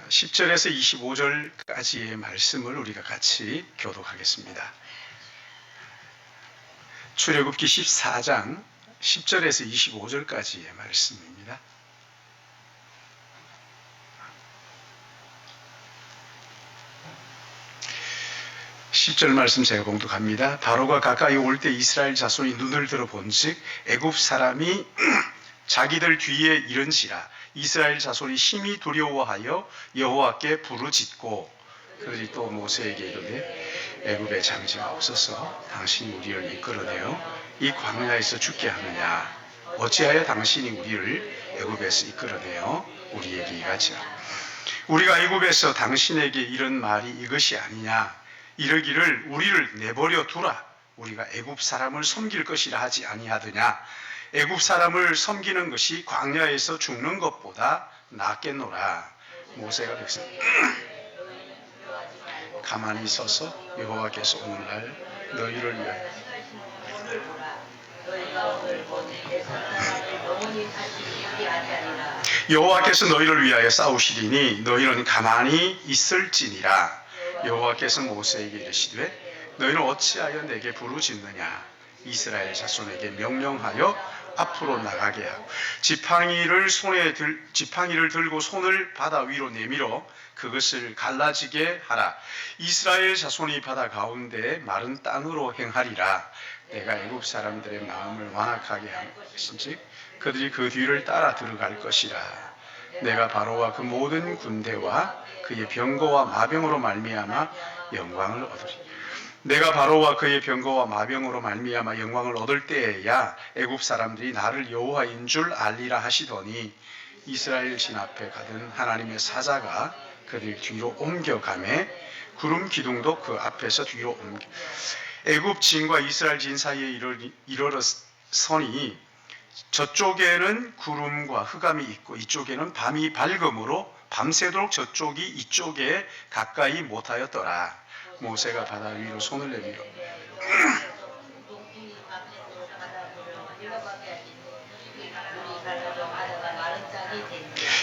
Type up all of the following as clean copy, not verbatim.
10절에서 25절까지의 말씀을 우리가 같이 교독하겠습니다. 출애굽기 14장 10절에서 25절까지의 말씀입니다. (10절) 말씀 제가 봉독합니다. 바로가 가까이 올 때 이스라엘 자손이 눈을 들어 본즉 애굽 사람이 자기들 뒤에 이른지라. 이스라엘 자손이 심히 두려워하여 여호와께 부르짖고 그들이 또 모세에게 이르되 애굽에 장지가 없어서 당신이 우리를 이끌어내어 이 광야에서 죽게 하느냐. 어찌하여 당신이 우리를 애굽에서 이끌어내어 우리에게 이가지라. 우리가 애굽에서 당신에게 이른 말이 이것이 아니냐. 이르기를 우리를 내버려 두라. 우리가 애굽 사람을 섬길 것이라 하지 아니하더냐. 애굽 사람을 섬기는 것이 광야에서 죽는 것보다 낫겠노라. 모세가 백성 가만히 서서 여호와께서 오늘날 너희를 위하여 여호와께서 너희를 위하여 싸우시리니 너희는 가만히 있을지니라. 여호와께서 모세에게 이르시되 너희는 어찌하여 내게 부르짖느냐. 이스라엘 자손에게 명령하여 앞으로 나가게 하고 지팡이를 들고 손을 바다 위로 내밀어 그것을 갈라지게 하라. 이스라엘 자손이 바다 가운데 마른 땅으로 행하리라. 내가 애굽 사람들의 마음을 완악하게 한 것인즉 그들이 그 뒤를 따라 들어갈 것이라. 내가 바로와 그 모든 군대와 그의 병거와 마병으로 말미암아 영광을 얻으리. 내가 바로와 그의 병거와 마병으로 말미암아 영광을 얻을 때에야 애굽 사람들이 나를 여호와인 줄 알리라 하시더니 이스라엘 진 앞에 가던 하나님의 사자가 그들 뒤로 옮겨가매 구름 기둥도 그 앞에서 뒤로 옮겨 애굽 진과 이스라엘 진 사이에 이르러서니 저쪽에는 구름과 흑암이 있고 이쪽에는 밤이 밝음으로 밤새도록 저쪽이 이쪽에 가까이 못하였더라. 모세가 바다 위로 손을 내밀어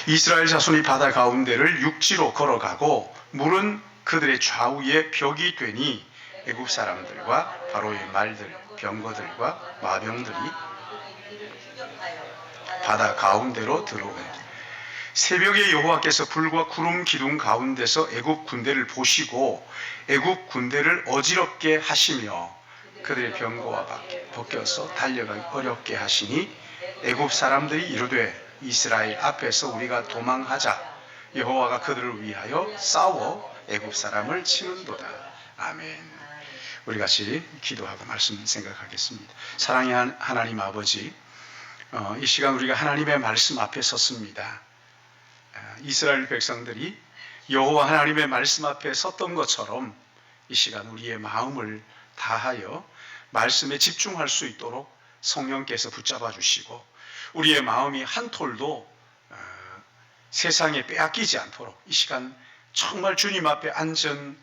이스라엘 자손이 바다 가운데를 육지로 걸어가고 물은 그들의 좌우에 벽이 되니 애굽 사람들과 바로의 말들, 병거들과 마병들이 바다 가운데로 들어온다. 새벽에 여호와께서 불과 구름 기둥 가운데서 애굽 군대를 보시고 애굽 군대를 어지럽게 하시며 그들의 병거와 벗겨서 달려가기 어렵게 하시니 애굽 사람들이 이르되 이스라엘 앞에서 우리가 도망하자. 여호와가 그들을 위하여 싸워 애굽 사람을 치는도다. 아멘. 우리 같이 기도하고 말씀 생각하겠습니다. 사랑의 하나님 아버지, 이 시간 우리가 하나님의 말씀 앞에 섰습니다. 이스라엘 백성들이 여호와 하나님의 말씀 앞에 섰던 것처럼 이 시간 우리의 마음을 다하여 말씀에 집중할 수 있도록 성령께서 붙잡아 주시고 우리의 마음이 한 톨도 세상에 빼앗기지 않도록 이 시간 정말 주님 앞에 앉은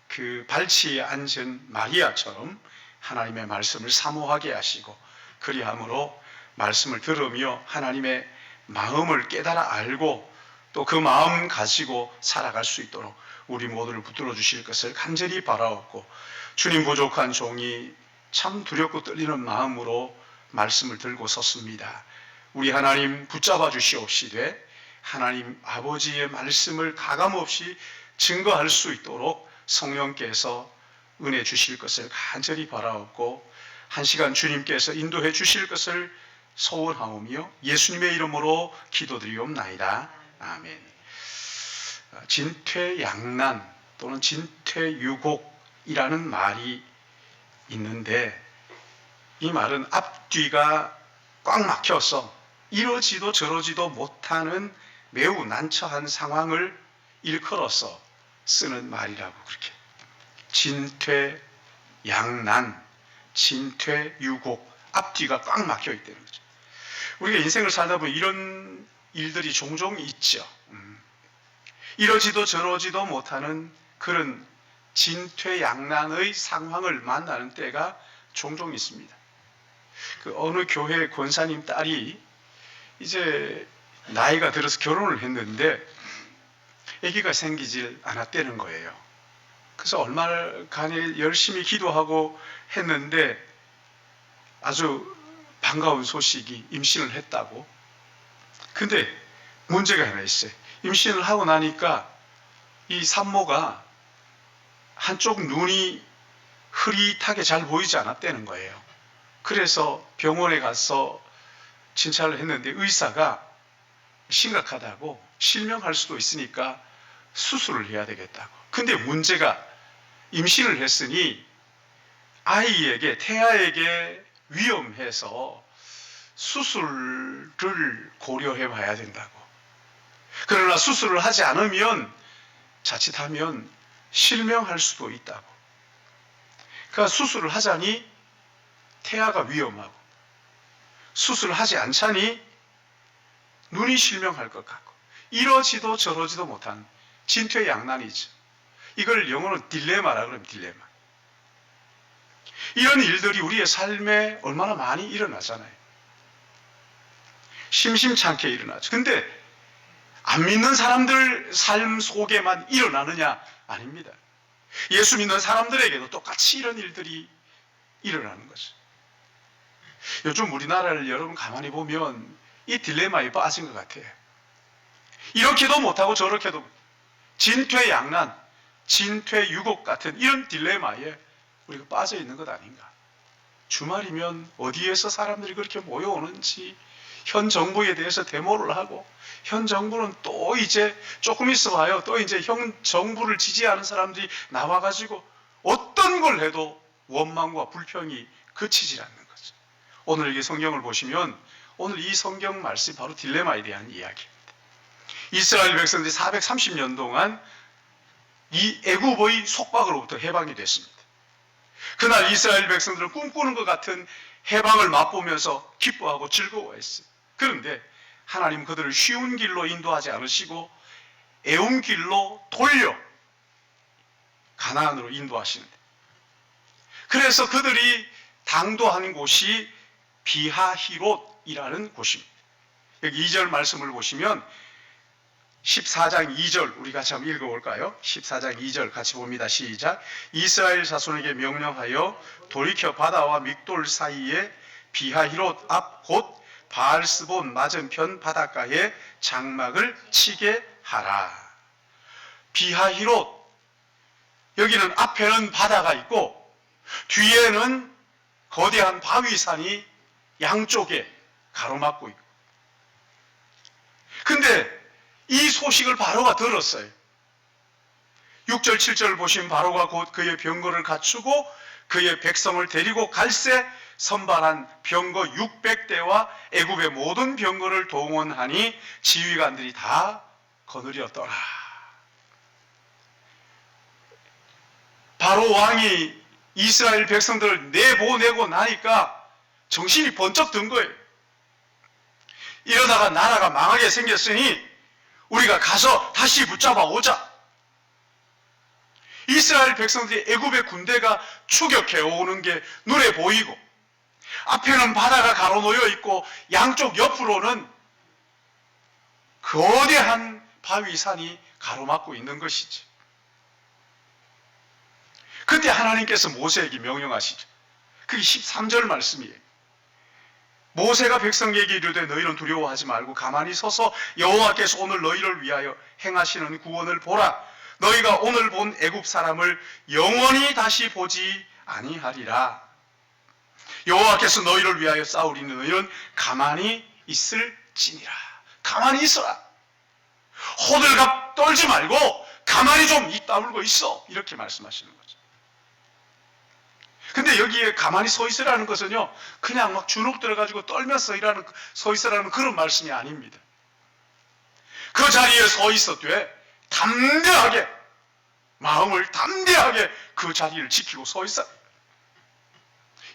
그 발치에 앉은 마리아처럼 하나님의 말씀을 사모하게 하시고 그리함으로 말씀을 들으며 하나님의 마음을 깨달아 알고 또 그 마음 가지고 살아갈 수 있도록 우리 모두를 붙들어 주실 것을 간절히 바라옵고 주님 부족한 종이 참 두렵고 떨리는 마음으로 말씀을 들고 섰습니다. 우리 하나님 붙잡아 주시옵시되 하나님 아버지의 말씀을 가감없이 증거할 수 있도록 성령께서 은혜 주실 것을 간절히 바라옵고 한 시간 주님께서 인도해 주실 것을 소원하오며 예수님의 이름으로 기도드리옵나이다. 아멘. 진퇴양난 또는 진퇴유곡이라는 말이 있는데 이 말은 앞뒤가 꽉 막혀서 이러지도 저러지도 못하는 매우 난처한 상황을 일컬어서 쓰는 말이라고 그렇게 진퇴양난, 진퇴유곡 앞뒤가 꽉 막혀 있다는 거죠. 우리가 인생을 살다 보면 이런 일들이 종종 있죠. 이러지도 저러지도 못하는 그런 진퇴양난의 상황을 만나는 때가 종종 있습니다. 그 어느 교회 권사님 딸이 이제 나이가 들어서 결혼을 했는데 아기가 생기질 않았다는 거예요. 그래서 얼마간을 열심히 기도하고 했는데 아주 반가운 소식이 임신을 했다고. 근데 문제가 하나 있어요. 임신을 하고 나니까 이 산모가 한쪽 눈이 흐릿하게 잘 보이지 않았다는 거예요. 그래서 병원에 가서 진찰을 했는데 의사가 심각하다고, 실명할 수도 있으니까 수술을 해야 되겠다고. 근데 문제가 임신을 했으니 아이에게, 태아에게 위험해서 수술을 고려해 봐야 된다고. 그러나 수술을 하지 않으면 자칫하면 실명할 수도 있다고. 그러니까 수술을 하자니 태아가 위험하고, 수술을 하지 않자니 눈이 실명할 것 같고, 이러지도 저러지도 못한 진퇴양난이죠. 이걸 영어로 딜레마라 그러면 딜레마. 이런 일들이 우리의 삶에 얼마나 많이 일어나잖아요. 심심찮게 일어나죠. 근데 안 믿는 사람들 삶 속에만 일어나느냐? 아닙니다. 예수 믿는 사람들에게도 똑같이 이런 일들이 일어나는 거죠. 요즘 우리나라를 여러분 가만히 보면 이 딜레마에 빠진 것 같아요. 이렇게도 못하고 저렇게도, 진퇴양난, 진퇴유곡 같은 이런 딜레마에 우리가 빠져 있는 것 아닌가. 주말이면 어디에서 사람들이 그렇게 모여오는지, 현 정부에 대해서 데모를 하고, 현 정부는 또 이제 조금 있어 봐요. 또 이제 현 정부를 지지하는 사람들이 나와가지고 어떤 걸 해도 원망과 불평이 그치질 않는 거죠. 오늘 이게 성경을 보시면 오늘 이 성경 말씀이 바로 딜레마에 대한 이야기입니다. 이스라엘 백성들이 430년 동안 이 애굽의 속박으로부터 해방이 됐습니다. 그날 이스라엘 백성들은 꿈꾸는 것 같은 해방을 맛보면서 기뻐하고 즐거워했어요. 그런데 하나님 그들을 쉬운 길로 인도하지 않으시고 애움 길로 돌려 가나안으로 인도하시는데, 그래서 그들이 당도하는 곳이 비하히롯이라는 곳입니다. 여기 2절 말씀을 보시면 14장 2절 우리 같이 한번 읽어볼까요? 14장 2절 같이 봅니다. 시작. 이스라엘 자손에게 명령하여 돌이켜 바다와 믹돌 사이에 비하히롯 앞 곧 바알스본 맞은편 바닷가에 장막을 치게 하라. 비하히롯, 여기는 앞에는 바다가 있고 뒤에는 거대한 바위산이 양쪽에 가로막고 있고, 근데 이 소식을 바로가 들었어요. 6절 7절 보시면 바로가 곧 그의 병거를 갖추고 그의 백성을 데리고 갈새 선발한 병거 600대와 애굽의 모든 병거를 동원하니 지휘관들이 다 거느렸더라. 바로 왕이 이스라엘 백성들을 내보내고 나니까 정신이 번쩍 든 거예요. 이러다가 나라가 망하게 생겼으니 우리가 가서 다시 붙잡아 오자. 이스라엘 백성들이 애굽의 군대가 추격해 오는 게 눈에 보이고, 앞에는 바다가 가로놓여 있고 양쪽 옆으로는 거대한 바위산이 가로막고 있는 것이지. 그때 하나님께서 모세에게 명령하시죠. 그게 13절 말씀이에요. 모세가 백성에게 이르되 너희는 두려워하지 말고 가만히 서서 여호와께서 오늘 너희를 위하여 행하시는 구원을 보라. 너희가 오늘 본 애굽 사람을 영원히 다시 보지 아니하리라. 여호와께서 너희를 위하여 싸우리니 너희는 가만히 있을지니라. 가만히 있어라. 호들갑 떨지 말고 가만히 좀 입 다물고 있어. 이렇게 말씀하시는 거죠. 근데 여기에 가만히 서 있으라는 것은요, 그냥 막 주눅 들어가지고 떨면서 서 있으라는 그런 말씀이 아닙니다. 그 자리에 서 있었되 담대하게, 마음을 담대하게 그 자리를 지키고 서 있어.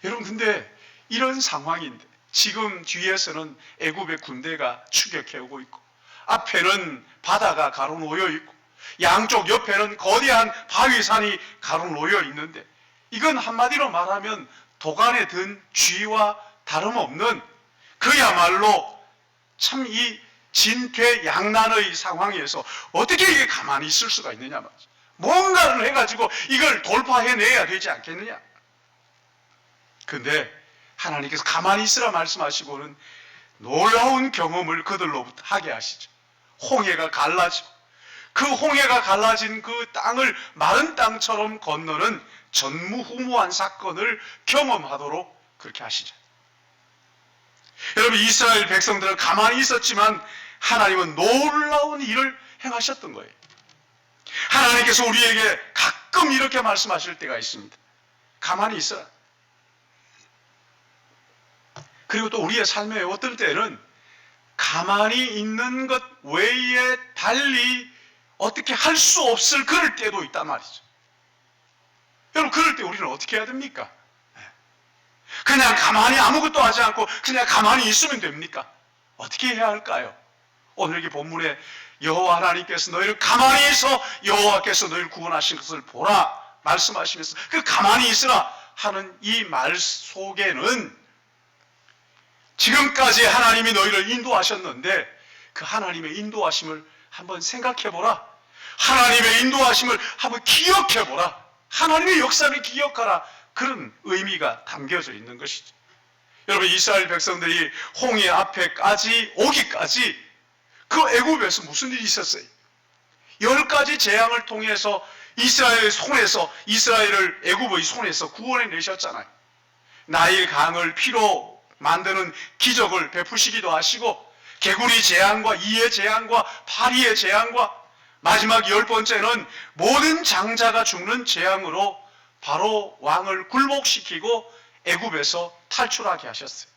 여러분, 근데 이런 상황인데 지금 뒤에서는 애굽의 군대가 추격해 오고 있고, 앞에는 바다가 가로놓여 있고, 양쪽 옆에는 거대한 바위산이 가로놓여 있는데, 이건 한마디로 말하면 도간에 든 쥐와 다름없는, 그야말로 참 이 진퇴양난의 상황에서 어떻게 이게 가만히 있을 수가 있느냐 말이죠. 뭔가를 해가지고 이걸 돌파해내야 되지 않겠느냐. 근데 하나님께서 가만히 있으라 말씀하시고는 놀라운 경험을 그들로부터 하게 하시죠. 홍해가 갈라지고 그 홍해가 갈라진 그 땅을 마른 땅처럼 건너는 전무후무한 사건을 경험하도록 그렇게 하시죠. 여러분, 이스라엘 백성들은 가만히 있었지만 하나님은 놀라운 일을 행하셨던 거예요. 하나님께서 우리에게 가끔 이렇게 말씀하실 때가 있습니다. 가만히 있어라. 그리고 또 우리의 삶에 어떤 때는 가만히 있는 것 외에 달리 어떻게 할 수 없을 그럴 때도 있단 말이죠. 여러분, 그럴 때 우리는 어떻게 해야 됩니까? 그냥 가만히 아무것도 하지 않고 그냥 가만히 있으면 됩니까? 어떻게 해야 할까요? 오늘 여기 본문에 여호와 하나님께서 너희를 가만히 있어 여호와께서 너희를 구원하신 것을 보라 말씀하시면서 그 가만히 있으라 하는 이 말 속에는 지금까지 하나님이 너희를 인도하셨는데 그 하나님의 인도하심을 한번 생각해보라. 하나님의 인도하심을 한번 기억해보라. 하나님의 역사를 기억하라. 그런 의미가 담겨져 있는 것이죠. 여러분, 이스라엘 백성들이 홍해 앞에까지 오기까지 그 애굽에서 무슨 일이 있었어요? 10가지 재앙을 통해서 이스라엘의 손에서, 이스라엘을 애굽의 손에서 구원해 내셨잖아요. 나일 강을 피로 만드는 기적을 베푸시기도 하시고, 개구리 재앙과 이의 재앙과 파리의 재앙과 마지막 10번째는 모든 장자가 죽는 재앙으로 바로 왕을 굴복시키고 애굽에서 탈출하게 하셨어요.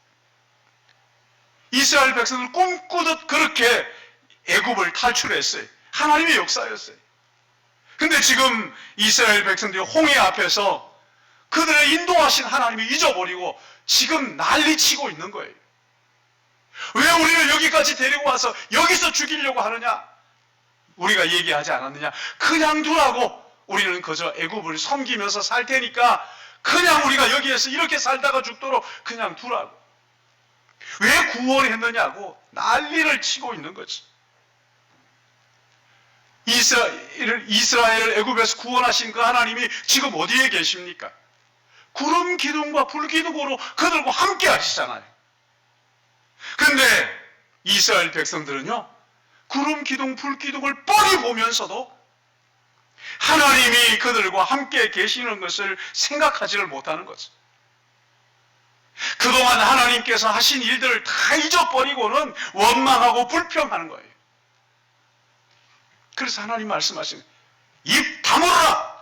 이스라엘 백성은 꿈꾸듯 그렇게 애굽을 탈출했어요. 하나님의 역사였어요. 근데 지금 이스라엘 백성들이 홍해 앞에서 그들의 인도하신 하나님을 잊어버리고 지금 난리치고 있는 거예요. 왜 우리를 여기까지 데리고 와서 여기서 죽이려고 하느냐? 우리가 얘기하지 않았느냐? 그냥 두라고. 우리는 그저 애굽을 섬기면서 살 테니까 그냥 우리가 여기에서 이렇게 살다가 죽도록 그냥 두라고. 왜 구원했느냐고 난리를 치고 있는 거지. 이스라엘을 애굽에서 구원하신 그 하나님이 지금 어디에 계십니까? 구름 기둥과 불 기둥으로 그들과 함께 하시잖아요. 근데 이스라엘 백성들은요, 구름 기둥, 불 기둥을 뻔히 보면서도 하나님이 그들과 함께 계시는 것을 생각하지를 못하는 거죠. 그동안 하나님께서 하신 일들을 다 잊어버리고는 원망하고 불평하는 거예요. 그래서 하나님 말씀하시는 입 다물어라.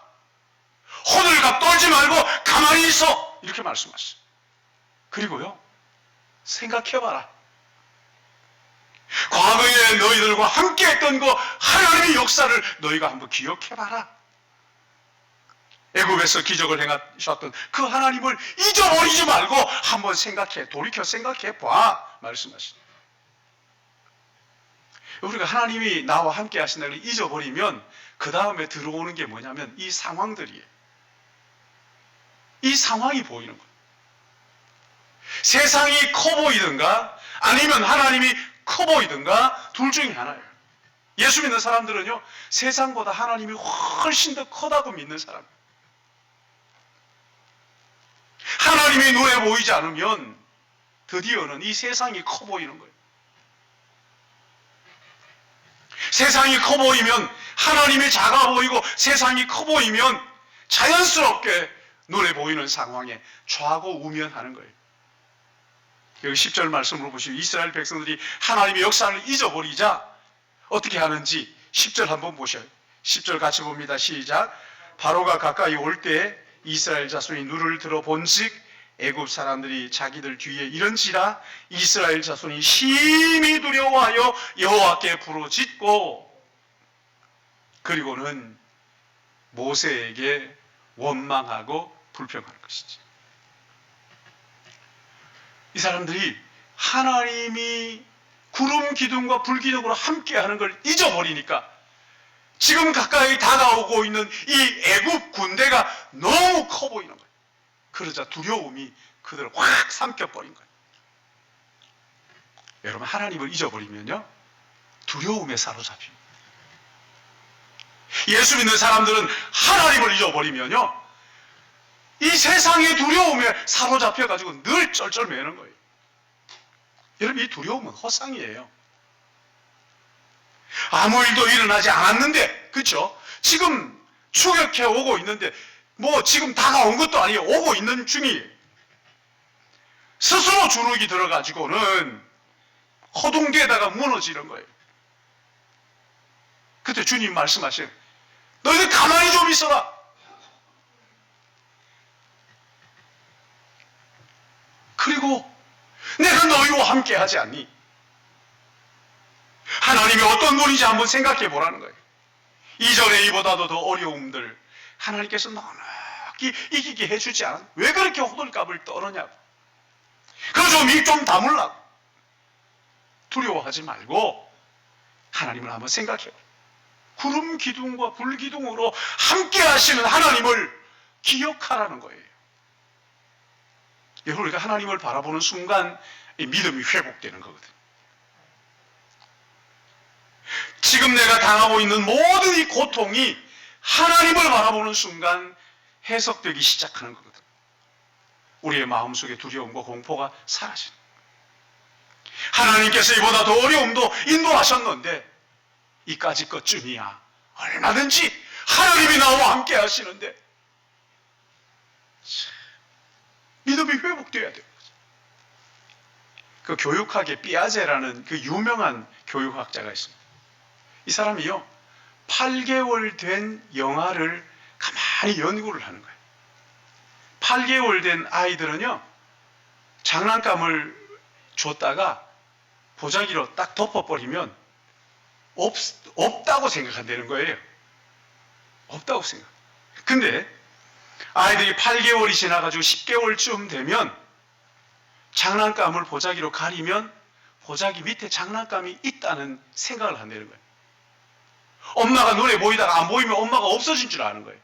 호들갑 떨지 말고 가만히 있어. 이렇게 말씀하시죠. 그리고요, 생각해봐라. 과거에 너희들과 함께 했던 그 하나님의 역사를 너희가 한번 기억해봐라. 애굽에서 기적을 행하셨던 그 하나님을 잊어버리지 말고 한번 돌이켜 생각해봐 말씀하시죠. 우리가 하나님이 나와 함께 하신다는 걸 잊어버리면 그 다음에 들어오는 게 뭐냐면 이 상황들이에요. 이 상황이 보이는 거예요. 세상이 커 보이든가 아니면 하나님이 커 보이든가 둘 중에 하나예요. 예수 믿는 사람들은요, 세상보다 하나님이 훨씬 더 크다고 믿는 사람. 하나님이 눈에 보이지 않으면 드디어는 이 세상이 커 보이는 거예요. 세상이 커 보이면 하나님이 작아 보이고 세상이 커 보이면 자연스럽게 눈에 보이는 상황에 좌고우면하는 거예요. 여기 10절 말씀으로 보시면 이스라엘 백성들이 하나님의 역사를 잊어버리자 어떻게 하는지 10절 한번 보셔요. 10절 같이 봅니다. 시작. 바로가 가까이 올 때 이스라엘 자손이 눈을 들어 본즉 애굽 사람들이 자기들 뒤에 이른지라 이스라엘 자손이 심히 두려워하여 여호와께 부르짖고 그리고는 모세에게 원망하고 불평하는 것이지. 이 사람들이 하나님이 구름 기둥과 불 기둥으로 함께하는 걸 잊어버리니까 지금 가까이 다가오고 있는 이 애굽 군대가 너무 커 보이는 거예요. 그러자 두려움이 그들을 확 삼켜버린 거예요. 여러분, 하나님을 잊어버리면요, 두려움에 사로잡힙니다. 예수 믿는 사람들은 하나님을 잊어버리면요, 이 세상의 두려움에 사로잡혀가지고 늘 쩔쩔매는 거예요. 여러분, 이 두려움은 허상이에요. 아무 일도 일어나지 않았는데, 그렇죠? 지금 추격해 오고 있는데, 뭐 지금 다가온 것도 아니에요. 오고 있는 중이에요. 스스로 주눅이 들어가지고는 허둥대다가 무너지는 거예요. 그때 주님 말씀하셔요. 너희들 가만히 좀 있어라. 그리고 내가 너희와 함께 하지 않니? 하나님이 어떤 분인지 한번 생각해 보라는 거예요. 이전에 이보다도 더 어려움들 하나님께서 넉넉히 이기게 해주지 않았? 왜 그렇게 호들갑을 떨느냐고. 그거 좀 입 좀 다물라고. 두려워하지 말고 하나님을 한번 생각해요. 구름 기둥과 불 기둥으로 함께 하시는 하나님을 기억하라는 거예요. 여러분, 우리가 하나님을 바라보는 순간 이 믿음이 회복되는 거거든요. 지금 내가 당하고 있는 모든 이 고통이 하나님을 바라보는 순간 해석되기 시작하는 거거든요. 우리의 마음속에 두려움과 공포가 사라지는 거예요. 하나님께서 이보다 더 어려움도 인도하셨는데 이까지 것쯤이야. 얼마든지 하나님이 나와 함께 하시는데 믿음이 회복되어야 돼요. 그 교육학의 삐아제라는 그 유명한 교육학자가 있습니다. 이 사람이요, 8개월 된 영아를 가만히 연구를 하는 거예요. 8개월 된 아이들은요, 장난감을 줬다가 보자기로 딱 덮어버리면 없다고 생각한다는 거예요. 없다고 생각. 근데 아이들이 8개월이 지나가지고 10개월쯤 되면 장난감을 보자기로 가리면 보자기 밑에 장난감이 있다는 생각을 한다는 거예요. 엄마가 눈에 보이다가 안 보이면 엄마가 없어진 줄 아는 거예요.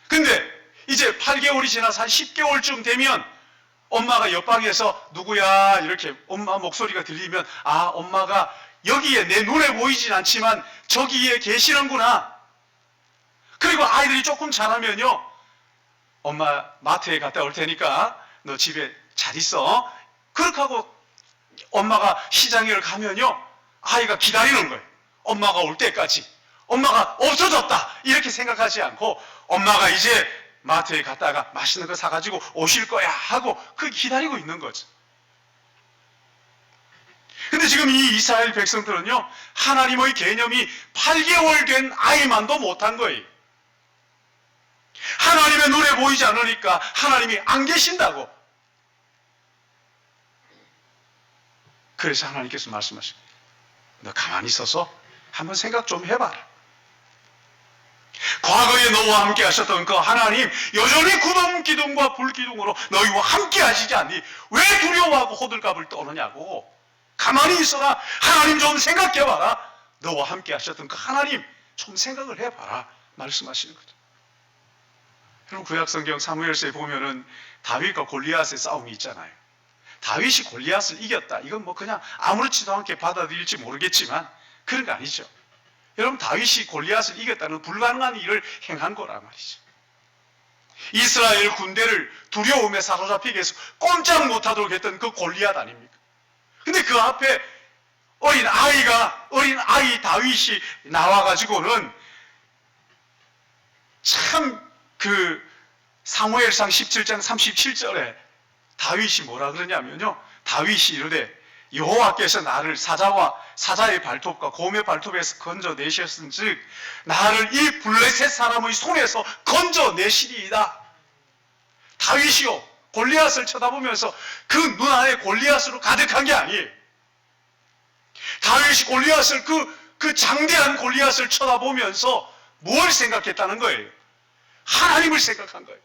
근데 이제 8개월이 지나서 한 10개월쯤 되면 엄마가 옆방에서 누구야 이렇게 엄마 목소리가 들리면 아, 엄마가 여기에 내 눈에 보이진 않지만 저기에 계시는구나. 그리고 아이들이 조금 자라면요, 엄마 마트에 갔다 올 테니까 너 집에 잘 있어. 그렇게 하고 엄마가 시장에 가면요, 아이가 기다리는 거예요. 엄마가 올 때까지. 엄마가 없어졌다 이렇게 생각하지 않고 엄마가 이제 마트에 갔다가 맛있는 거 사가지고 오실 거야 하고 그 기다리고 있는 거죠. 근데 지금 이 이스라엘 백성들은요, 하나님의 개념이 8개월 된 아이만도 못한 거예요. 하나님의 눈에 보이지 않으니까 하나님이 안 계신다고. 그래서 하나님께서 말씀하십니다. 너 가만히 있어서 한번 생각 좀 해봐라. 과거에 너와 함께 하셨던 그 하나님 여전히 구름 기둥과 불 기둥으로 너희와 함께 하시지 않니? 왜 두려워하고 호들갑을 떠느냐고. 가만히 있어라. 하나님 좀 생각해봐라. 너와 함께 하셨던 그 하나님 좀 생각을 해봐라 말씀하시는 거죠. 여러분, 구약성경 사무엘서에 보면은 다윗과 골리앗의 싸움이 있잖아요. 다윗이 골리앗을 이겼다. 이건 뭐 그냥 아무렇지도 않게 받아들일지 모르겠지만 그런 거 아니죠. 여러분, 다윗이 골리앗을 이겼다는 불가능한 일을 행한 거란 말이죠. 이스라엘 군대를 두려움에 사로잡히게 해서 꼼짝 못하도록 했던 그 골리앗 아닙니까? 근데 그 앞에 어린 아이 다윗이 나와가지고는 참 그 사무엘상 17장 37절에 다윗이 뭐라 그러냐면요, 다윗이 이르되 여호와께서 나를 사자의 발톱과 곰의 발톱에서 건져내셨은즉 나를 이 블레셋 사람의 손에서 건져내시리이다. 다윗이요, 골리앗을 쳐다보면서 그 눈 안에 골리앗으로 가득한 게 아니에요. 다윗이 골리앗을 그 장대한 골리앗을 쳐다보면서 뭘 생각했다는 거예요? 하나님을 생각한 거예요.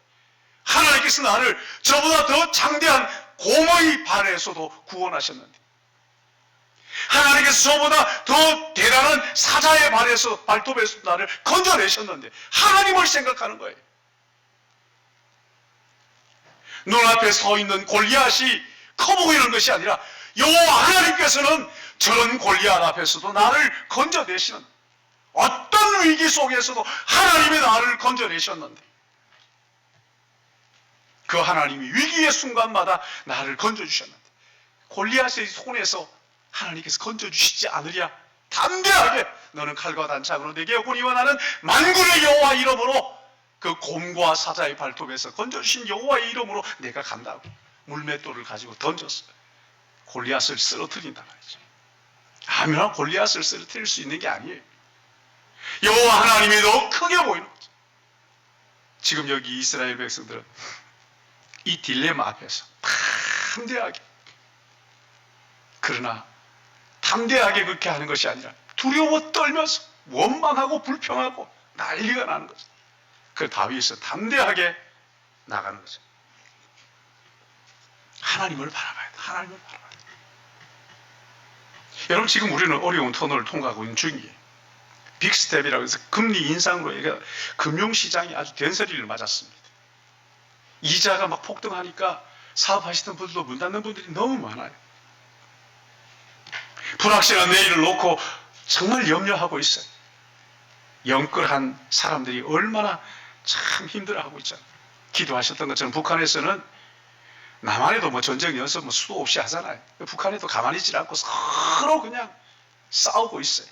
하나님께서 나를 저보다 더 장대한 곰의 발에서도 구원하셨는데, 하나님께서 저보다 더 대단한 사자의 발톱에서 나를 건져내셨는데 하나님을 생각하는 거예요. 눈앞에 서 있는 골리앗이 커 보이는 것이 아니라 여호와 하나님께서는 저런 골리앗 앞에서도 나를 건져내시는, 어떤 위기 속에서도 하나님이 나를 건져내셨는데, 그 하나님이 위기의 순간마다 나를 건져주셨는데, 골리앗의 손에서 하나님께서 건져주시지 않으랴? 담대하게 너는 칼과 단창으로 내게 오거니와 나는 만군의 여호와 이름으로 그 곰과 사자의 발톱에서 건져주신 여호와의 이름으로 내가 간다고 물맷돌을 가지고 던졌어요. 골리앗을 쓰러뜨린다 말이죠. 아무나 골리앗을 쓰러뜨릴 수 있는 게 아니에요. 여호와 하나님이 더 크게 보이는 거죠. 지금 여기 이스라엘 백성들은 이 딜레마 앞에서 담대하게, 그러나 담대하게 그렇게 하는 것이 아니라 두려워 떨면서 원망하고 불평하고 난리가 나는 거죠. 그 다윗은 담대하게 나가는 거죠. 하나님을 바라봐야 돼. 하나님을 바라봐야 돼. 여러분, 지금 우리는 어려운 터널을 통과하고 있는 중이에요. 빅스텝이라고 해서 금리 인상으로 금융시장이 아주 된소리를 맞았습니다. 이자가 막 폭등하니까 사업하시던 분들도 문 닫는 분들이 너무 많아요. 불확실한 내일을 놓고 정말 염려하고 있어요. 영끌한 사람들이 얼마나 참 힘들어하고 있잖아요. 기도하셨던 것처럼 북한에서는 남한에도 뭐 전쟁 연습 수도 없이 하잖아요. 북한에도 가만히 있지 않고 서로 그냥 싸우고 있어요.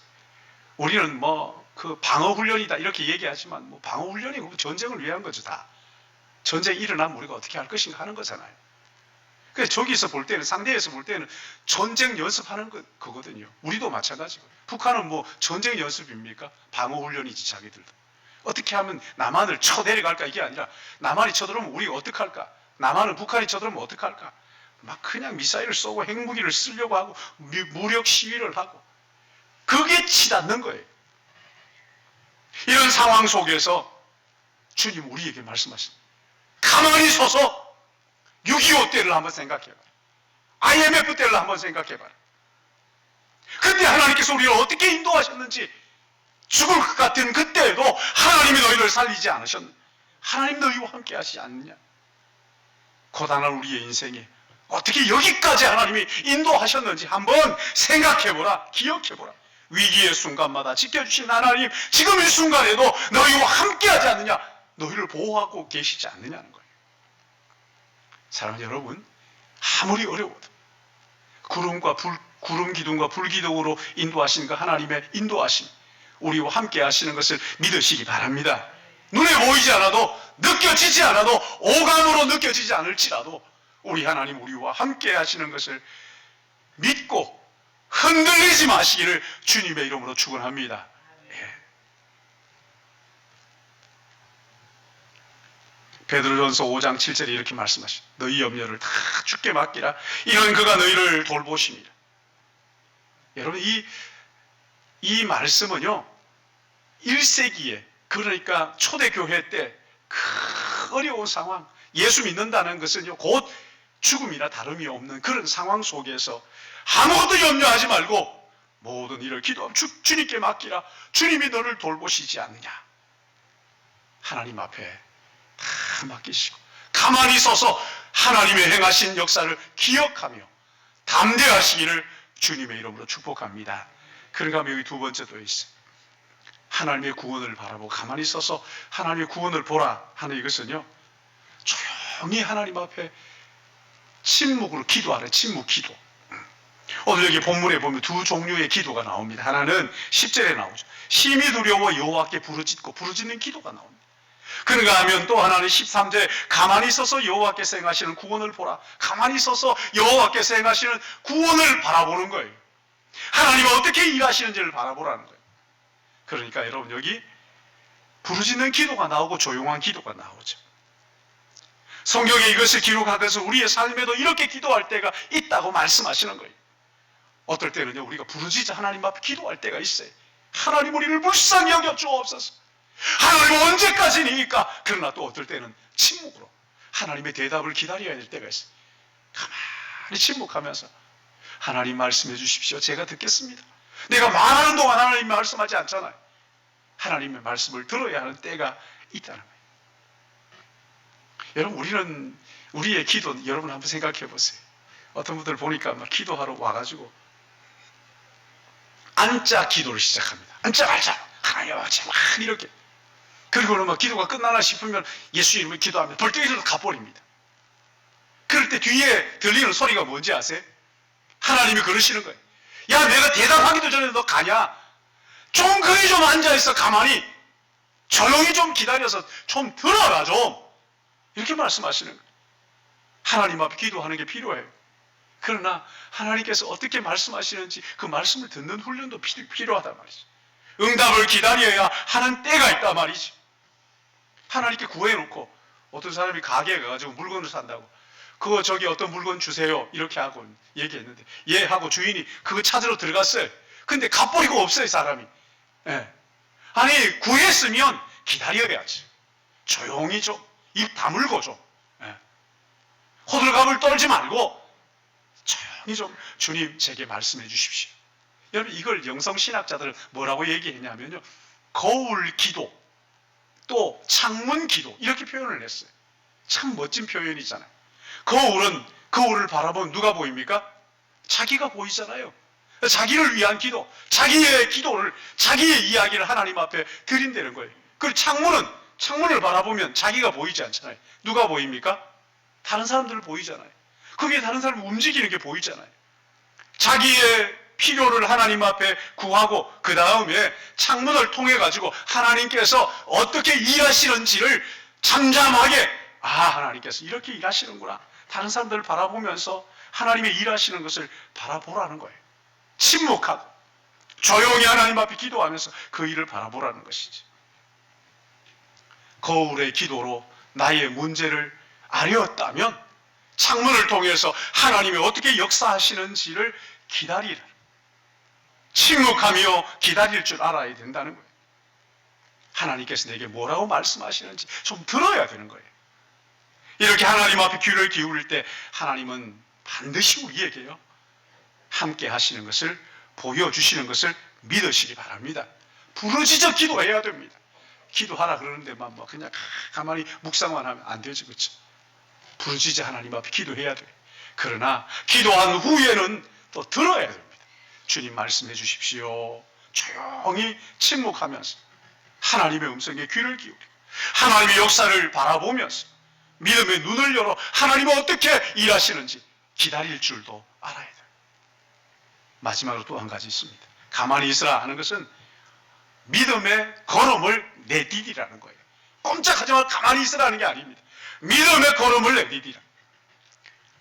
우리는 뭐 그 방어훈련이다 이렇게 얘기하지만 뭐 방어훈련이 전쟁을 위한 거죠. 다 전쟁이 일어나면 우리가 어떻게 할 것인가 하는 거잖아요. 그래서 저기서 볼 때는, 상대에서 볼 때는 전쟁 연습하는 거거든요. 우리도 마찬가지고. 북한은 뭐 전쟁 연습입니까? 방어훈련이지 자기들도. 어떻게 하면 남한을 쳐내려갈까 이게 아니라 남한이 쳐들어오면 우리가 어떡할까? 남한은 북한이 쳐들어오면 어떡할까? 막 그냥 미사일을 쏘고 핵무기를 쓰려고 하고 무력 시위를 하고, 그게 치닫는 거예요. 이런 상황 속에서 주님 우리에게 말씀하십니다. 가만히 서서 6.25 때를 한번 생각해봐. IMF 때를 한번 생각해봐. 그때 하나님께서 우리를 어떻게 인도하셨는지, 죽을 것 같은 그때에도 하나님이 너희를 살리지 않으셨느냐? 하나님 너희와 함께 하시지 않느냐? 고단한 우리의 인생에 어떻게 여기까지 하나님이 인도하셨는지 한번 생각해보라. 기억해보라. 위기의 순간마다 지켜주신 하나님, 지금 이 순간에도 너희와 함께 하지 않느냐? 너희를 보호하고 계시지 않느냐는 거예요. 사랑하는 여러분, 아무리 어려워도 구름 기둥과 불 기둥으로 인도하신 그 하나님의 인도하심, 우리와 함께 하시는 것을 믿으시기 바랍니다. 눈에 보이지 않아도, 느껴지지 않아도, 오감으로 느껴지지 않을지라도 우리 하나님 우리와 함께 하시는 것을 믿고 흔들리지 마시기를 주님의 이름으로 축원합니다. 베드로전서 5장 7절에 이렇게 말씀하시죠. 너희 염려를 다 주께 맡기라. 이는 그가 너희를 돌보십니다. 여러분, 이 말씀은요, 1세기에, 그러니까 초대교회 때 그 어려운 상황, 예수 믿는다는 것은요, 곧 죽음이나 다름이 없는 그런 상황 속에서 아무것도 염려하지 말고 모든 일을 기도하면 주님께 맡기라. 주님이 너를 돌보시지 않느냐? 하나님 앞에 다 맡기시고 가만히 서서 하나님의 행하신 역사를 기억하며 담대하시기를 주님의 이름으로 축복합니다. 그런가 하면 여기 두 번째도 있어요. 하나님의 구원을 바라보고 가만히 서서 하나님의 구원을 보라 하는 이것은요, 조용히 하나님 앞에 침묵으로 기도하래. 침묵 기도. 오늘 여기 본문에 보면 두 종류의 기도가 나옵니다. 하나는 10절에 나오죠. 심히 두려워 여호와께 부르짖고 부르짖는 기도가 나옵니다. 그런가 하면 또 하나는 13절에 가만히 서서 여호와께서 행하시는 구원을 보라. 가만히 서서 여호와께서 행하시는 구원을 바라보는 거예요. 하나님은 어떻게 일하시는지를 바라보라는 거예요. 그러니까 여러분, 여기 부르짖는 기도가 나오고 조용한 기도가 나오죠. 성경에 이것을 기록하면서 우리의 삶에도 이렇게 기도할 때가 있다고 말씀하시는 거예요. 어떨 때는요, 우리가 부르짖어 하나님 앞에 기도할 때가 있어요. 하나님 우리를 불쌍히 여겨 주옵소서. 하나님 언제까지니까? 그러나 또 어떨 때는 침묵으로 하나님의 대답을 기다려야 될 때가 있어요. 가만히 침묵하면서 하나님 말씀해 주십시오. 제가 듣겠습니다. 내가 말하는 동안 하나님 말씀하지 않잖아요. 하나님의 말씀을 들어야 하는 때가 있다는 거예요. 여러분, 우리의 기도, 여러분 한번 생각해 보세요. 어떤 분들 보니까 막 기도하러 와가지고 앉자 기도를 시작합니다. 앉자마자 하나님 아버지 막 이렇게. 그리고는 막 기도가 끝나나 싶으면 예수 이름으로 기도하면 벌떡 일어나서 가버립니다. 그럴 때 뒤에 들리는 소리가 뭔지 아세요? 하나님이 그러시는 거예요. 야, 내가 대답하기도 전에 너 가냐? 좀 거기 좀 앉아있어. 가만히 조용히 좀 기다려서 좀 들어라 좀. 이렇게 말씀하시는 거예요. 하나님 앞에 기도하는 게 필요해요. 그러나 하나님께서 어떻게 말씀하시는지 그 말씀을 듣는 훈련도 필요하단 말이죠. 응답을 기다려야 하는 때가 있단 말이죠. 하나님께 구해놓고 어떤 사람이 가게에 가가지고 물건을 산다고 그거 저기 어떤 물건 주세요 이렇게 하고 얘기했는데 예 하고 주인이 그거 찾으러 들어갔어요. 근데 갚버리고 없어요 사람이. 예. 아니 구했으면 기다려야지. 조용히 좀 입 다물고 좀. 예. 호들갑을 떨지 말고 조용히 좀 주님 제게 말씀해 주십시오. 여러분 이걸 영성신학자들은 뭐라고 얘기했냐면요. 거울 기도 또 창문 기도 이렇게 표현을 했어요. 참 멋진 표현이잖아요. 거울을 바라보면 누가 보입니까? 자기가 보이잖아요. 자기를 위한 기도, 자기의 기도를, 자기의 이야기를 하나님 앞에 드린다는 거예요. 그리고 창문을 바라보면 자기가 보이지 않잖아요. 누가 보입니까? 다른 사람들을 보이잖아요. 거기에 다른 사람이 움직이는 게 보이잖아요. 자기의 필요를 하나님 앞에 구하고 그 다음에 창문을 통해 가지고 하나님께서 어떻게 일하시는지를 잠잠하게 하나님께서 이렇게 일하시는구나. 다른 사람들을 바라보면서 하나님의 일하시는 것을 바라보라는 거예요. 침묵하고 조용히 하나님 앞에 기도하면서 그 일을 바라보라는 것이지. 거울의 기도로 나의 문제를 아뢰었다면 창문을 통해서 하나님이 어떻게 역사하시는지를 기다리라. 침묵하며 기다릴 줄 알아야 된다는 거예요. 하나님께서 내게 뭐라고 말씀하시는지 좀 들어야 되는 거예요. 이렇게 하나님 앞에 귀를 기울일 때 하나님은 반드시 우리에게요 함께 하시는 것을 보여주시는 것을 믿으시기 바랍니다. 부르짖어 기도해야 됩니다. 기도하라 그러는데만 뭐 그냥 가만히 묵상만 하면 안 되지, 그렇죠? 부르짖어 하나님 앞에 기도해야 돼요. 그러나 기도한 후에는 또 들어야 됩니다. 주님 말씀해 주십시오. 조용히 침묵하면서 하나님의 음성에 귀를 기울이고 하나님의 역사를 바라보면서 믿음의 눈을 열어 하나님은 어떻게 일하시는지 기다릴 줄도 알아야 돼요. 마지막으로 또 한 가지 있습니다. 가만히 있으라 하는 것은 믿음의 걸음을 내디디라는 거예요. 꼼짝하지 말고 가만히 있으라는 게 아닙니다. 믿음의 걸음을 내디디라.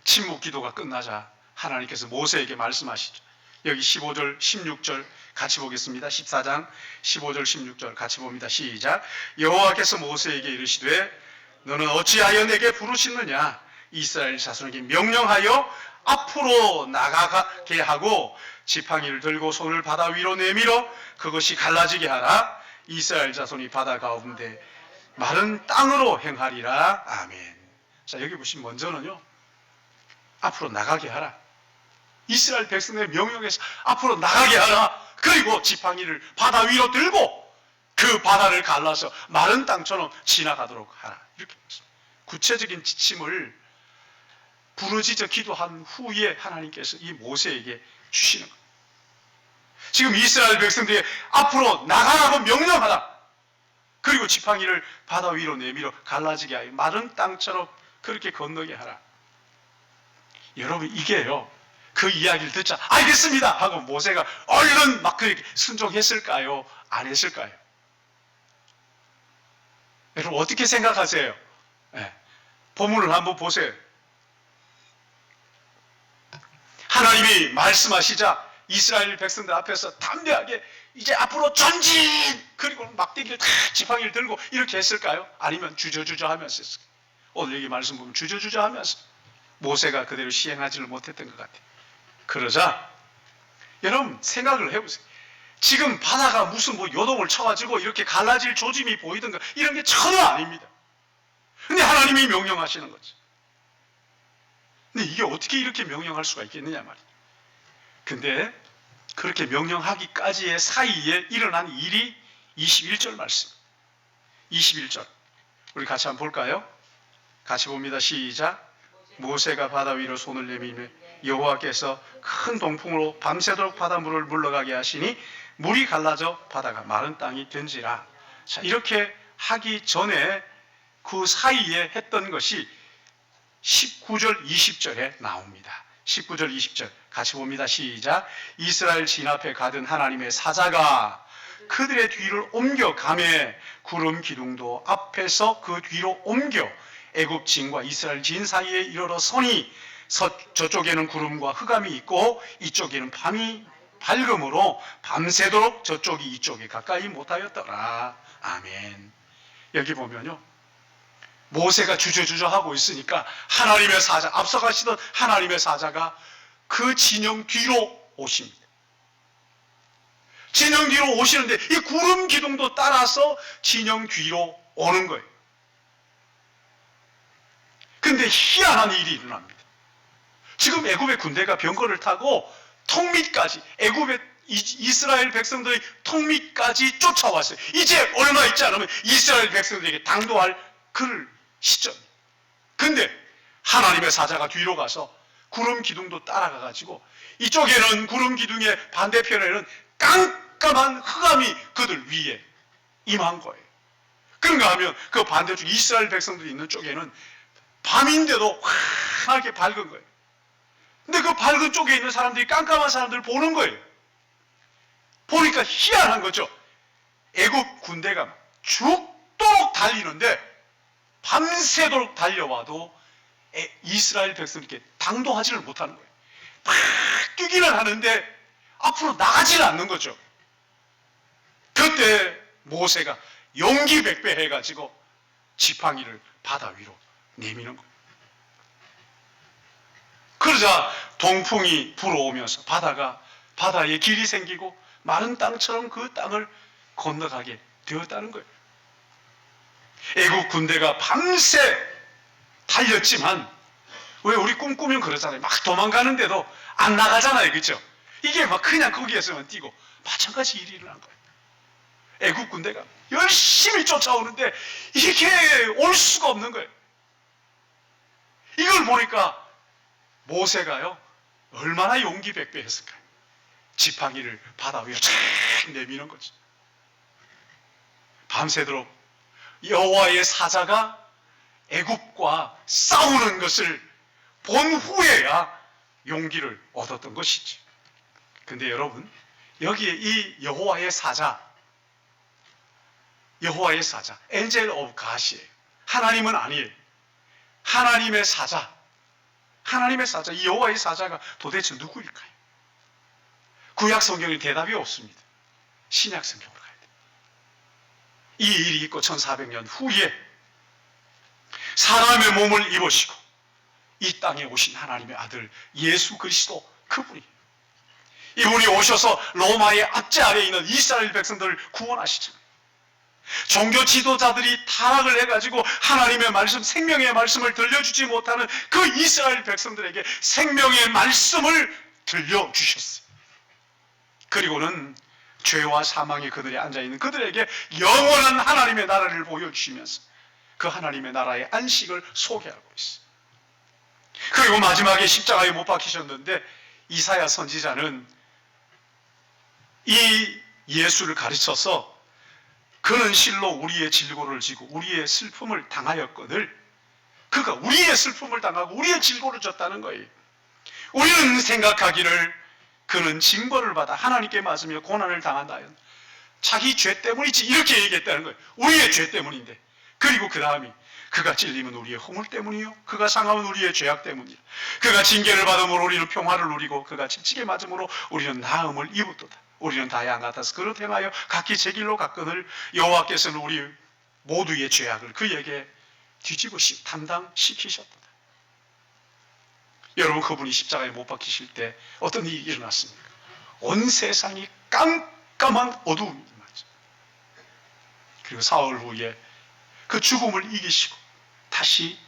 침묵 기도가 끝나자 하나님께서 모세에게 말씀하시죠. 여기 15절, 16절 같이 보겠습니다. 14장 15절, 16절 같이 봅니다. 시작. 여호와께서 모세에게 이르시되 너는 어찌하여 내게 부르짖느냐? 이스라엘 자손에게 명령하여 앞으로 나가게 하고 지팡이를 들고 손을 바다 위로 내밀어 그것이 갈라지게 하라. 이스라엘 자손이 바다 가운데 마른 땅으로 행하리라. 아멘. 자, 여기 보시면 먼저는요. 앞으로 나가게 하라. 이스라엘 백성의 명령에서 앞으로 나가게 하라. 그리고 지팡이를 바다 위로 들고 그 바다를 갈라서 마른 땅처럼 지나가도록 하라. 이렇게 말씀합니다. 구체적인 지침을 부르짖어 기도한 후에 하나님께서 이 모세에게 주시는 거예요. 지금 이스라엘 백성들이 앞으로 나가라고 명령하라. 그리고 지팡이를 바다 위로 내밀어 갈라지게 하여 마른 땅처럼 그렇게 건너게 하라. 여러분 이게요. 그 이야기를 듣자 알겠습니다 하고 모세가 얼른 막 그렇게 순종했을까요? 안 했을까요? 여러분 어떻게 생각하세요? 네. 본문을 한번 보세요. 하나님이 말씀하시자 이스라엘 백성들 앞에서 담대하게 이제 앞으로 전진! 그리고 막대기를 다 지팡이를 들고 이렇게 했을까요? 아니면 주저주저 하면서 했을까요? 오늘 여기 말씀 보면 주저주저 하면서 모세가 그대로 시행하지를 못했던 것 같아요. 그러자 여러분 생각을 해보세요. 지금 바다가 무슨 뭐 요동을 쳐가지고 이렇게 갈라질 조짐이 보이던가 이런 게 전혀 아닙니다. 근데 하나님이 명령하시는 거죠. 근데 이게 어떻게 이렇게 명령할 수가 있겠느냐 말이에요. 근데 그렇게 명령하기까지의 사이에 일어난 일이 21절 말씀. 21절. 우리 같이 한번 볼까요? 같이 봅니다. 시작. 모세가 바다 위로 손을 내밀며 여호와께서 큰 동풍으로 밤새도록 바닷물을 물러가게 하시니 물이 갈라져 바다가 마른 땅이 된지라. 자, 이렇게 하기 전에 그 사이에 했던 것이 19절 20절에 나옵니다. 19절 20절 같이 봅니다. 시작. 이스라엘 진 앞에 가던 하나님의 사자가 그들의 뒤를 옮겨 가매 구름 기둥도 앞에서 그 뒤로 옮겨 애굽 진과 이스라엘 진 사이에 이르러 서니 저쪽에는 구름과 흑암이 있고 이쪽에는 밤이 밝음으로 밤새도록 저쪽이 이쪽에 가까이 못하였더라. 아멘. 여기 보면요, 모세가 주저주저 하고 있으니까 하나님의 사자, 앞서가시던 하나님의 사자가 그 진영 뒤로 오십니다. 진영 뒤로 오시는데 이 구름 기둥도 따라서 진영 뒤로 오는 거예요. 근데 희한한 일이 일어납니다. 지금 애굽의 군대가 병거를 타고 턱 밑까지, 애굽의 이스라엘 백성들의 턱 밑까지 쫓아왔어요. 이제 얼마 있지 않으면 이스라엘 백성들에게 당도할 그럴 시점입니다. 근데 하나님의 사자가 뒤로 가서 구름 기둥도 따라가가지고 이쪽에는 구름 기둥의 반대편에는 깜깜한 흑암이 그들 위에 임한 거예요. 그런가 하면 그 반대쪽 이스라엘 백성들이 있는 쪽에는 밤인데도 환하게 밝은 거예요. 근데 그 밝은 쪽에 있는 사람들이 깜깜한 사람들을 보는 거예요. 보니까 희한한 거죠. 애굽 군대가 죽도록 달리는데 밤새도록 달려와도 이스라엘 백성들께 당도하지를 못하는 거예요. 막 뛰기는 하는데 앞으로 나가지는 않는 거죠. 그때 모세가 용기백배 해가지고 지팡이를 바다 위로 내미는 거예요. 그러자 동풍이 불어오면서 바다에 길이 생기고 마른 땅처럼 그 땅을 건너가게 되었다는 거예요. 애국 군대가 밤새 달렸지만, 왜 우리 꿈꾸면 그러잖아요. 막 도망가는데도 안 나가잖아요. 그렇죠? 이게 막 그냥 거기에서만 뛰고 마찬가지 일이 일어난 거예요. 애국 군대가 열심히 쫓아오는데 이게 올 수가 없는 거예요. 이걸 보니까 모세가요, 얼마나 용기백배했을까요? 지팡이를 바다 위에 쫙 내미는 거죠. 밤새도록 여호와의 사자가 애굽과 싸우는 것을 본 후에야 용기를 얻었던 것이지. 근데 여러분, 여기에 이 여호와의 사자, 엔젤 오브 갓이에요. 하나님은 아니에요. 하나님의 사자, 이 여호와의 사자가 도대체 누구일까요? 구약 성경에 대답이 없습니다. 신약 성경으로 가야 돼요. 이 일이 있고 1400년 후에 사람의 몸을 입으시고 이 땅에 오신 하나님의 아들 예수 그리스도, 그분이, 이분이 오셔서 로마의 압제 아래에 있는 이스라엘 백성들을 구원하시잖아요. 종교 지도자들이 타락을 해가지고 하나님의 말씀, 생명의 말씀을 들려주지 못하는 그 이스라엘 백성들에게 생명의 말씀을 들려주셨어요. 그리고는 죄와 사망에 그들이 앉아있는 그들에게 영원한 하나님의 나라를 보여주시면서 그 하나님의 나라의 안식을 소개하고 있어요. 그리고 마지막에 십자가에 못 박히셨는데 이사야 선지자는 이 예수를 가르쳐서 그는 실로 우리의 질고를 지고 우리의 슬픔을 당하였거늘, 그가 우리의 슬픔을 당하고 우리의 질고를 졌다는 거예요. 우리는 생각하기를 그는 징벌을 받아 하나님께 맞으며 고난을 당한다, 자기 죄 때문이지, 이렇게 얘기했다는 거예요. 우리의 죄 때문인데. 그리고 그 다음이 그가 찔림은 우리의 허물 때문이요 그가 상함은 우리의 죄악 때문이요 그가 징계를 받음으로 우리는 평화를 누리고 그가 채찍에 맞음으로 우리는 나음을 입었도다. 우리는 다 양 같아서 그릇 행하여 각기 제 길로 갔거늘 여호와께서는 우리 모두의 죄악을 그에게 뒤집으시 담당시키셨도다. 여러분, 그분이 십자가에 못 박히실 때 어떤 일이 일어났습니까? 온 세상이 깜깜한 어두움이 임하죠. 그리고 사흘 후에 그 죽음을 이기시고 다시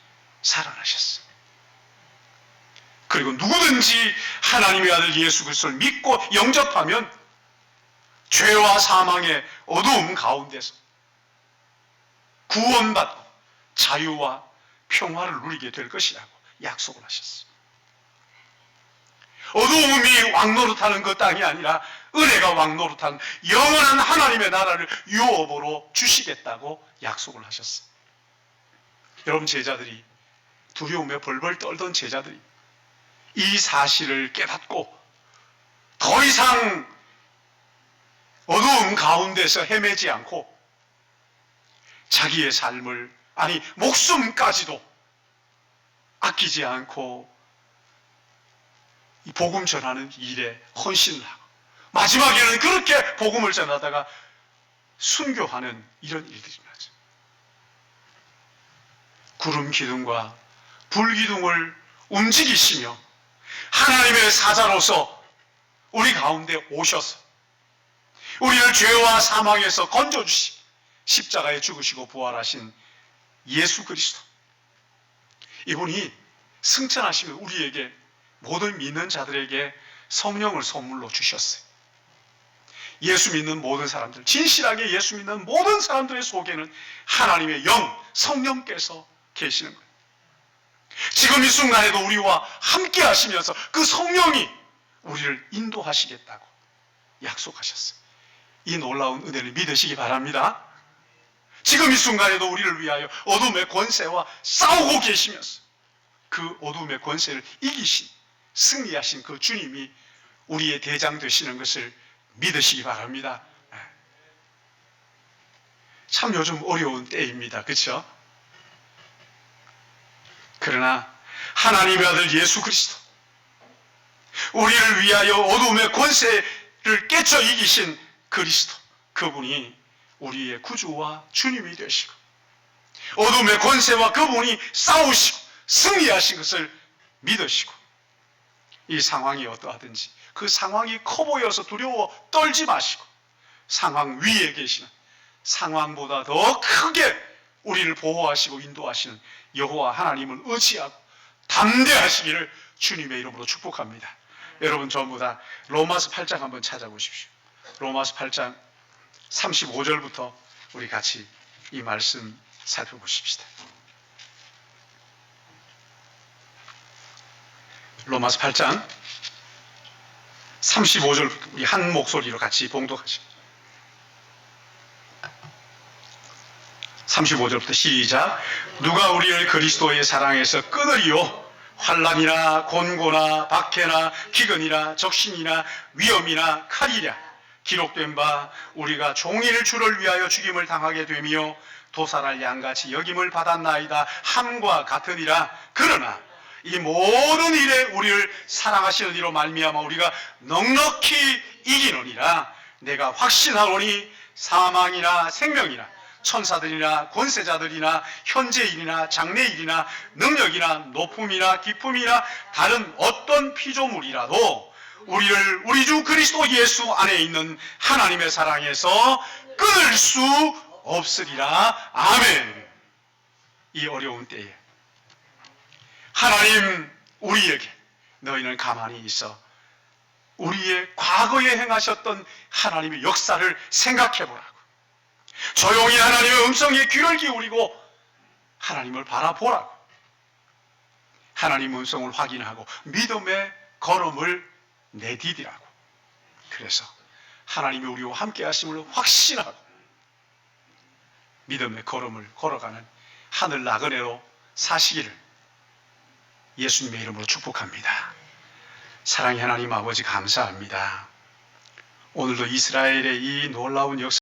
살아나셨어요. 그리고 누구든지 하나님의 아들 예수 그리스도를 믿고 영접하면 죄와 사망의 어두움 가운데서 구원받고 자유와 평화를 누리게 될 것이라고 약속을 하셨어요. 어두움이 왕노릇하는 그 땅이 아니라 은혜가 왕노릇한 영원한 하나님의 나라를 유업으로 주시겠다고 약속을 하셨어요. 여러분, 제자들이, 두려움에 벌벌 떨던 제자들이 이 사실을 깨닫고 더 이상 어두움 가운데서 헤매지 않고 자기의 삶을, 아니 목숨까지도 아끼지 않고 이 복음 전하는 일에 헌신을 하고 마지막에는 그렇게 복음을 전하다가 순교하는 이런 일들이 나죠. 구름 기둥과 불 기둥을 움직이시며 하나님의 사자로서 우리 가운데 오셔서 우리를 죄와 사망에서 건져주시 십자가에 죽으시고 부활하신 예수 그리스도, 이분이 승천하시면 우리에게, 모든 믿는 자들에게 성령을 선물로 주셨어요. 예수 믿는 모든 사람들, 진실하게 예수 믿는 모든 사람들의 속에는 하나님의 영, 성령께서 계시는 거예요. 지금 이 순간에도 우리와 함께 하시면서 그 성령이 우리를 인도하시겠다고 약속하셨어요. 이 놀라운 은혜를 믿으시기 바랍니다. 지금 이 순간에도 우리를 위하여 어둠의 권세와 싸우고 계시면서 그 어둠의 권세를 이기신, 승리하신 그 주님이 우리의 대장 되시는 것을 믿으시기 바랍니다. 참 요즘 어려운 때입니다. 그렇죠? 그러나 하나님의 아들 예수 그리스도, 우리를 위하여 어둠의 권세를 깨쳐 이기신 그리스도, 그분이 우리의 구주와 주님이 되시고 어둠의 권세와 그분이 싸우시고 승리하신 것을 믿으시고, 이 상황이 어떠하든지 그 상황이 커 보여서 두려워 떨지 마시고 상황 위에 계시는, 상황보다 더 크게 우리를 보호하시고 인도하시는 여호와 하나님을 의지하고 담대하시기를 주님의 이름으로 축복합니다. 여러분, 전부 다 로마서 8장 한번 찾아보십시오. 로마서 8장 35절부터 우리 같이 이 말씀 살펴보십시다. 로마서 8장 35절부터 우리 한 목소리로 같이 봉독하십시오. 35절부터 시작. 누가 우리를 그리스도의 사랑에서 끊으리요? 환난이나 곤고나 박해나 기근이나 적신이나 위험이나 칼이랴. 기록된 바 우리가 종일 주를 위하여 죽임을 당하게 되며 도살할 양같이 여김을 받았나이다 함과 같으니라. 그러나 이 모든 일에 우리를 사랑하시는 이로 말미암아 우리가 넉넉히 이기노니라. 내가 확신하노니 사망이나 생명이나 천사들이나 권세자들이나 현재일이나 장래일이나 능력이나 높음이나 깊음이나 다른 어떤 피조물이라도 우리를 우리 주 그리스도 예수 안에 있는 하나님의 사랑에서 끊을 수 없으리라. 아멘. 이 어려운 때에 하나님 우리에게 너희는 가만히 있어 우리의 과거에 행하셨던 하나님의 역사를 생각해보라고, 조용히 하나님의 음성에 귀를 기울이고 하나님을 바라보라고, 하나님의 음성을 확인하고 믿음의 걸음을 내디디라고. 그래서 하나님이 우리와 함께 하심을 확신하고 믿음의 걸음을 걸어가는 하늘 나그네로 사시기를 예수님의 이름으로 축복합니다. 사랑의 하나님 아버지, 감사합니다. 오늘도 이스라엘의 이 놀라운 역사